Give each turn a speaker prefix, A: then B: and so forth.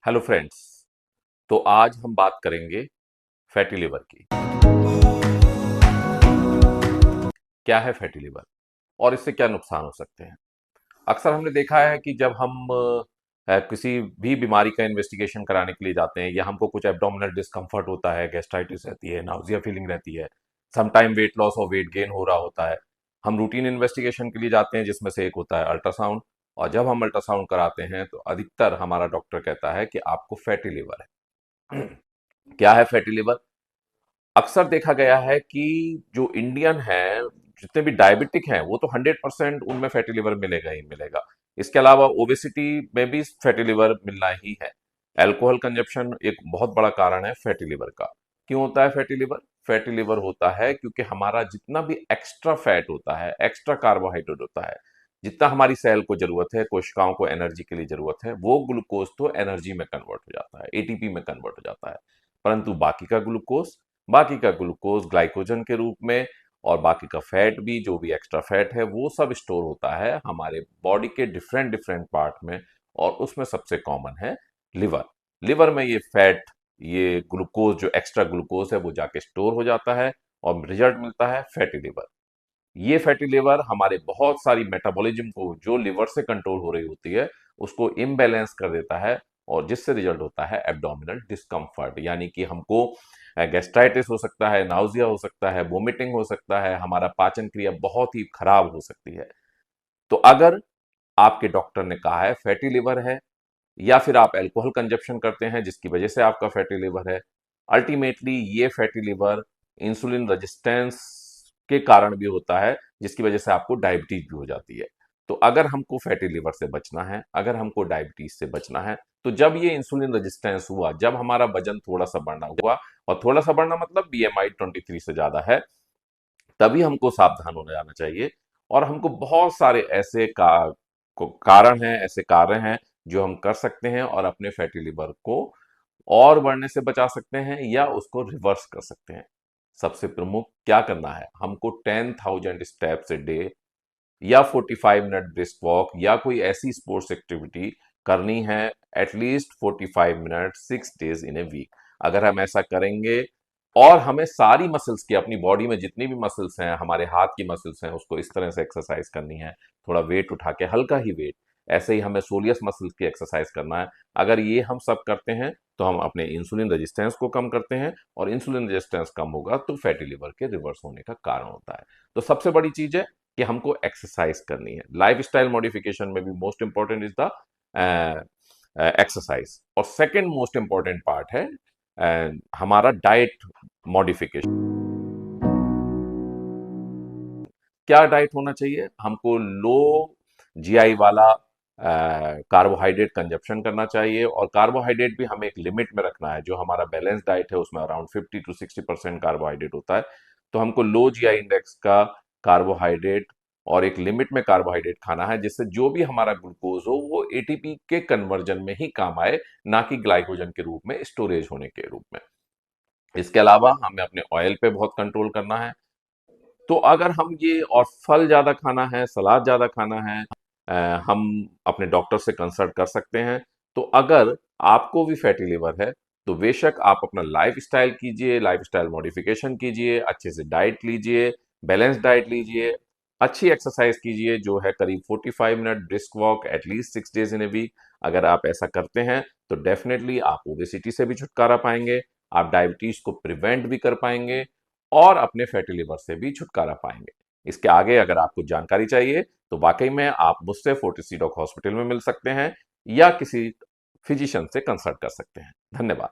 A: Hello friends. तो आज हम बात करेंगे फैटी लिवर की। क्या है फैटी लिवर और इससे क्या नुकसान हो सकते हैं। अक्सर हमने देखा है कि जब हम किसी भी बीमारी का इन्वेस्टिगेशन कराने के लिए जाते हैं या हमको कुछ एब्डोमिनल डिस्कम्फर्ट होता है, गैस्ट्राइटिस रहती है, नाउजिया फीलिंग रहती है, समटाइम वेट लॉस और वेट गेन हो रहा होता है, हम रूटीन इन्वेस्टिगेशन के लिए जाते हैं जिसमें से एक होता है अल्ट्रासाउंड। और जब हम अल्ट्रासाउंड कराते हैं तो अधिकतर हमारा डॉक्टर कहता है कि आपको फैटी लिवर है। क्या है फैटी लिवर? अक्सर देखा गया है कि जो इंडियन है, जितने भी डायबिटिक हैं, वो तो 100% उनमें फैटी लिवर मिलेगा ही मिलेगा। इसके अलावा ओबेसिटी में भी फैटी लिवर मिलना ही है। अल्कोहल कंजप्शन एक बहुत बड़ा कारण है फैटी लिवर का। क्यों होता है फैटी लिवर? फैटी लिवर होता है क्योंकि हमारा जितना भी एक्स्ट्रा फैट होता है, एक्स्ट्रा कार्बोहाइड्रेट होता है, जितना हमारी सेल को जरूरत है, कोशिकाओं को एनर्जी के लिए जरूरत है, वो ग्लूकोज तो एनर्जी में कन्वर्ट हो जाता है, एटीपी में कन्वर्ट हो जाता है। परंतु बाकी का ग्लूकोज ग्लाइकोजन के रूप में, और बाकी का फैट भी, जो भी एक्स्ट्रा फैट है, वो सब स्टोर होता है हमारे बॉडी के डिफरेंट डिफरेंट पार्ट में। और उसमें सबसे कॉमन है लिवर। लिवर में ये फैट, ये ग्लूकोज, जो एक्स्ट्रा ग्लूकोज है, वो जाके स्टोर हो जाता है और रिजल्ट मिलता है फैटी लिवर। ये फैटी लिवर हमारे बहुत सारी मेटाबॉलिज्म को, जो लिवर से कंट्रोल हो रही होती है, उसको इम्बैलेंस कर देता है। और जिससे रिजल्ट होता है एब्डोमिनल डिस्कम्फर्ट, यानी कि हमको गैस्ट्राइटिस हो सकता है, नाउजिया हो सकता है, वोमिटिंग हो सकता है, हमारा पाचन क्रिया बहुत ही खराब हो सकती है। तो अगर आपके डॉक्टर ने कहा है फैटी लिवर है, या फिर आप अल्कोहल कंजप्शन करते हैं जिसकी वजह से आपका फैटी लिवर है, अल्टीमेटली ये फैटी लिवर इंसुलिन रेजिस्टेंस के कारण भी होता है, जिसकी वजह से आपको डायबिटीज भी हो जाती है। तो अगर हमको फैटी लिवर से बचना है, अगर हमको डायबिटीज से बचना है, तो जब ये इंसुलिन रेजिस्टेंस हुआ, जब हमारा वजन थोड़ा सा बढ़ना हुआ, और थोड़ा सा बढ़ना मतलब बीएमआई 23 से ज्यादा है, तभी हमको सावधान होने जाना चाहिए। और हमको बहुत सारे ऐसे कारण हैं, ऐसे कार्य हैं जो हम कर सकते हैं और अपने फैटी लिवर को और बढ़ने से बचा सकते हैं या उसको रिवर्स कर सकते हैं। सबसे प्रमुख क्या करना है, हमको 10,000 स्टेप्स ए डे या 45 मिनट ब्रिस्क वॉक या कोई ऐसी स्पोर्ट्स एक्टिविटी करनी है, at least 45 minute 6 days in a week. अगर हम ऐसा करेंगे और हमें सारी मसल्स की, अपनी बॉडी में जितनी भी मसल्स हैं, हमारे हाथ की मसल्स हैं, उसको इस तरह से एक्सरसाइज करनी है, थोड़ा वेट उठा के, हल्का ही वेट, ऐसे ही हमें सोलियस मसल्स की एक्सरसाइज करना है। अगर ये हम सब करते हैं तो हम अपने इंसुलिन रेजिस्टेंस को कम करते हैं, और इंसुलिन रेजिस्टेंस कम होगा तो फैटी लिवर के रिवर्स होने का कारण होता है। तो सबसे बड़ी चीज है कि हमको एक्सरसाइज करनी है। लाइफस्टाइल मॉडिफिकेशन में भी most important is the exercise. और सेकंड मोस्ट इंपॉर्टेंट पार्ट है हमारा डाइट मॉडिफिकेशन। क्या डाइट होना चाहिए? हमको लो जीआई वाला कार्बोहाइड्रेट कंजप्शन करना चाहिए, और कार्बोहाइड्रेट भी हमें एक लिमिट में रखना है। जो हमारा बैलेंस डाइट है उसमें अराउंड 50 to 60% कार्बोहाइड्रेट होता है। तो हमको लो जीआई इंडेक्स का कार्बोहाइड्रेट और एक लिमिट में कार्बोहाइड्रेट खाना है, जिससे जो भी हमारा ग्लूकोज हो वो एटीपी के कन्वर्जन में ही काम आए, ना कि ग्लाइकोजन के रूप में, स्टोरेज होने के रूप में। इसके अलावा हमें अपने ऑयल पे बहुत कंट्रोल करना है। तो अगर हम ये, और फल ज्यादा खाना है, सलाद ज्यादा खाना है, हम अपने डॉक्टर से कंसल्ट कर सकते हैं। तो अगर आपको भी फैटी लिवर है तो बेशक आप अपना लाइफ स्टाइल कीजिए, लाइफ स्टाइल मॉडिफिकेशन कीजिए, अच्छे से डाइट लीजिए, बैलेंस डाइट लीजिए, अच्छी एक्सरसाइज कीजिए, जो है करीब 45 minute brisk walk at least 6 days in a week. अगर आप ऐसा करते हैं तो डेफिनेटली आप ओबेसिटी से भी छुटकारा पाएंगे, आप डायबिटीज को प्रिवेंट भी कर पाएंगे, और अपने फैटी लिवर से भी छुटकारा पाएंगे। इसके आगे अगर आपको जानकारी चाहिए तो वाकई में आप मुझसे फोर्टिस डॉक हॉस्पिटल में मिल सकते हैं, या किसी फिजिशियन से कंसल्ट कर सकते हैं। धन्यवाद।